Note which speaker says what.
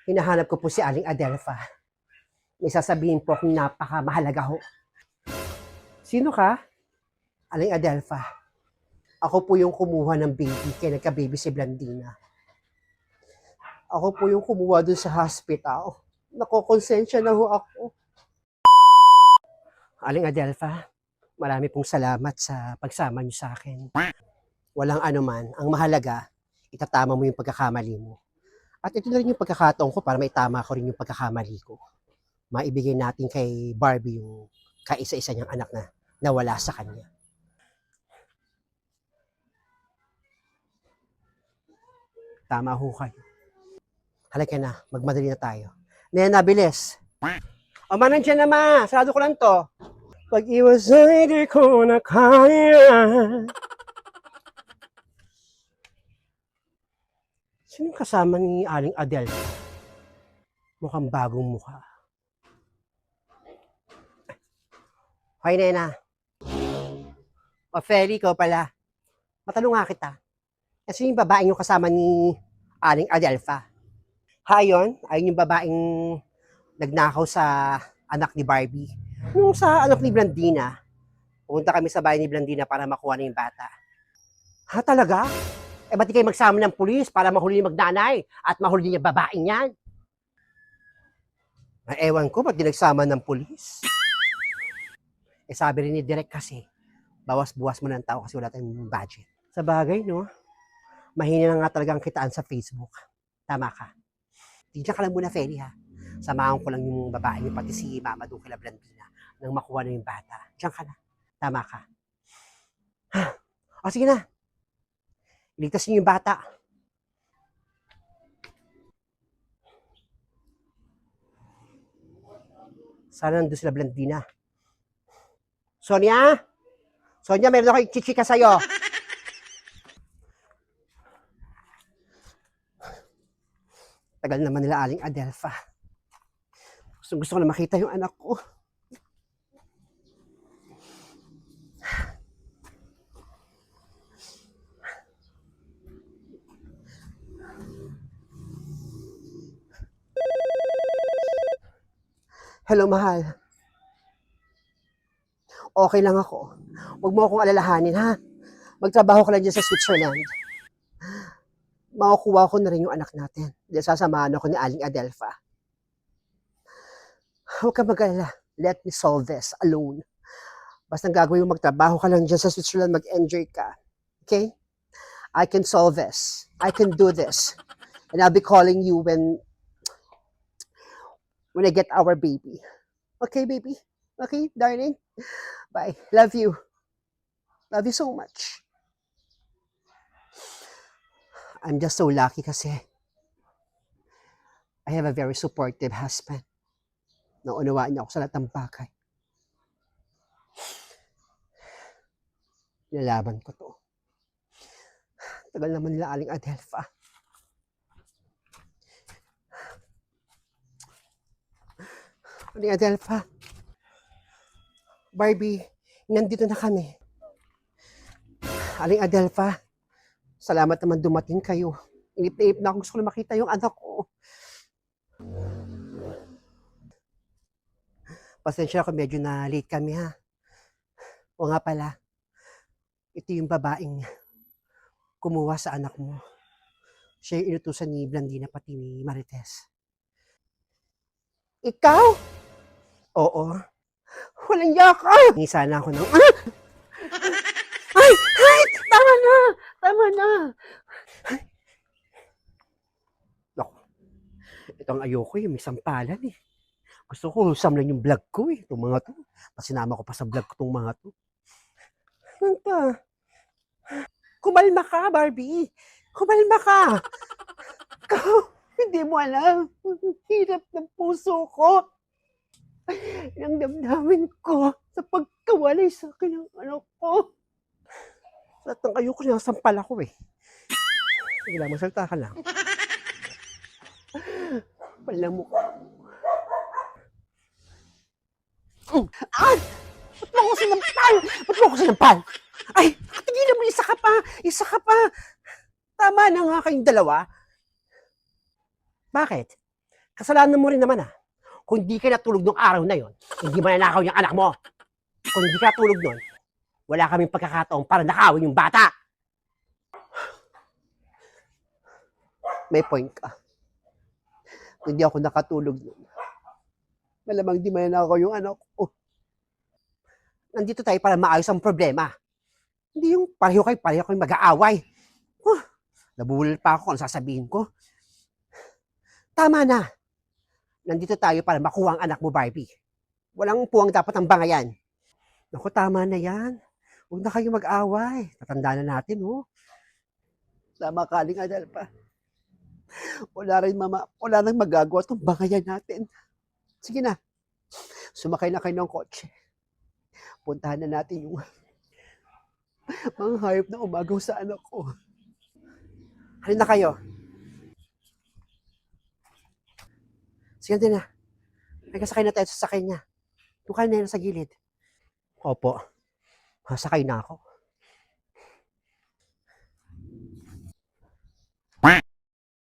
Speaker 1: Hinahanap ko po si Aling Adelfa. May sasabihin po akong napakamahalaga ho. Sino ka? Aling Adelfa. Ako po yung kumuha ng baby kaya nagka-baby si Blandina. Ako po yung kumuha dun sa hospital. Nakokonsensya na ho ako. Aling Adelfa, marami pong salamat sa pagsama niyo sa akin. Walang anuman. Ang mahalaga, itatama mo yung pagkakamali mo. At ito na rin yung pagkakataon ko para maitama ko rin yung pagkakamali ko. Maibigay natin kay Barbie yung kaisa-isa niyang anak na nawala sa kanya. Tama ho kayo. Halika na, magmadali na tayo. Nena, bilis. O, nandiyan na ma. Sarado ko lang to. Pag-iwas ay di ko na kaya. Sino kasama ni Aling Adele? Mukhang bagong mukha. Hoy, Nena. O, Feli, ikaw pala. Matanong nga kita. Kasi yung babaeng yung kasama ni Aling Adelfa. Hayon, ayun yung babaeng nagnakaw sa anak ni Barbie. Yung sa anak ni Blandina, pumunta kami sa bahay ni Blandina para makuha na yung bata. Ha, talaga? Eh, ba't di kayo magsama ng pulis para mahuli yung magnanay at mahuli niya babaeng yan? Ewan ko, ba't di nagsama ng pulis? Eh, sabi rin ni Direk kasi, bawas-buwas mo ng tao kasi wala tayong budget. Sa bagay, no? Mahina na nga talagang kitaan sa Facebook. Tama ka. Tignan ka lang muna, Feli, ha? Samahan ko lang yung babae niyo, pati si Mama doon kila Blandina nang makuha na yung bata. Diyan ka na. Tama ka. O, sige na. Iligtas niyo yung bata. Sana nandun sila Blandina. Sonia? Sonia, meron ako chichika sa'yo. Tagal naman nila Aling Adelfa. Gusto ko na makita yung anak ko. Hello, mahal. Okay lang ako. Huwag mo akong alalahanin, ha? Magtrabaho ka lang dyan sa Switzerland. Makukuha ko na rin yung anak natin. Dahil sasamahan ako ni Aling Adelfa. Huwag ka mag-alala. Let me solve this alone. Basta gagawin mo, magtrabaho ka lang dyan sa Switzerland, mag-enjoy ka. Okay? I can solve this. I can do this. And I'll be calling you when I get our baby. Okay, baby? Okay, darling? Bye. Love you. Love you so much. I'm just so lucky kasi I have a very supportive husband. Naunawaan niya ako sa lahat ng bagay. Nilalaban ko to. Tagal naman nila Aling Adelfa. Aling Adelfa. Barbie, nandito na kami. Aling Adelfa, salamat naman dumating kayo. Inip na ako, gusto ko na makita yung anak ko. Pasensya ako, medyo na late kami, ha. O nga pala, ito yung babaeng kumuha sa anak mo. Siya yung inutusan ni Blandina pati ni Marites. Ikaw? Oo. Walang yaka! Hingi sana ako ng... Ay! Ay! Tama na! Tama na! Naku, itong ayoko may sampalan eh. Gusto ko samlan yung vlog ko eh, itong mga to. Pasinama ko pa sa vlog ko itong mga to. Ano pa? Kumalma ka, Barbie! Kumalma ka! Ikaw, hindi mo alam. Hirap ng puso ko. Ang damdamin ko sa pagkawalay sa akin ng anak ko. Lahat ng ayoko na sampal ako eh. Sige lang, magsalita ka lang. Pala mo. Ah! Ba't mo ako sinampal? Ba't mo ako sinampal? Ay, tigilan mo, isa ka pa. Isa ka pa. Tama na nga kayong dalawa. Bakit? Kasalanan mo rin naman kung hindi ka natulog nung araw na yon, hindi mananakaw yung anak mo. Kung hindi ka natulog nun, wala kaming pagkakataon para nakawin yung bata. May point ka. Kung hindi ako nakatulog nun, malamang di mananakaw yung anak ko. Nandito tayo para maayos ang problema. Hindi yung pareho kayo mag-aaway. Nabulol pa ako kung sasabihin ko. Tama na. Nandito tayo para makuha ang anak mo, Barbie. Walang puwang dapat ang bangayan. Naku, tama na yan. Huwag na kayo mag-away. Tatanda na natin, Tama ka, Aling Adelpa. Wala nang magagawa itong bangayan natin. Sige na. Sumakay na kayo ng kotse. Puntahan na natin yung mga hayop na umagaw sa anak ko. Halin na kayo. Sige din na. May kasakay na tayo sa sakay niya. Doon kayo na yan sa gilid. Opo. Masakay na ako.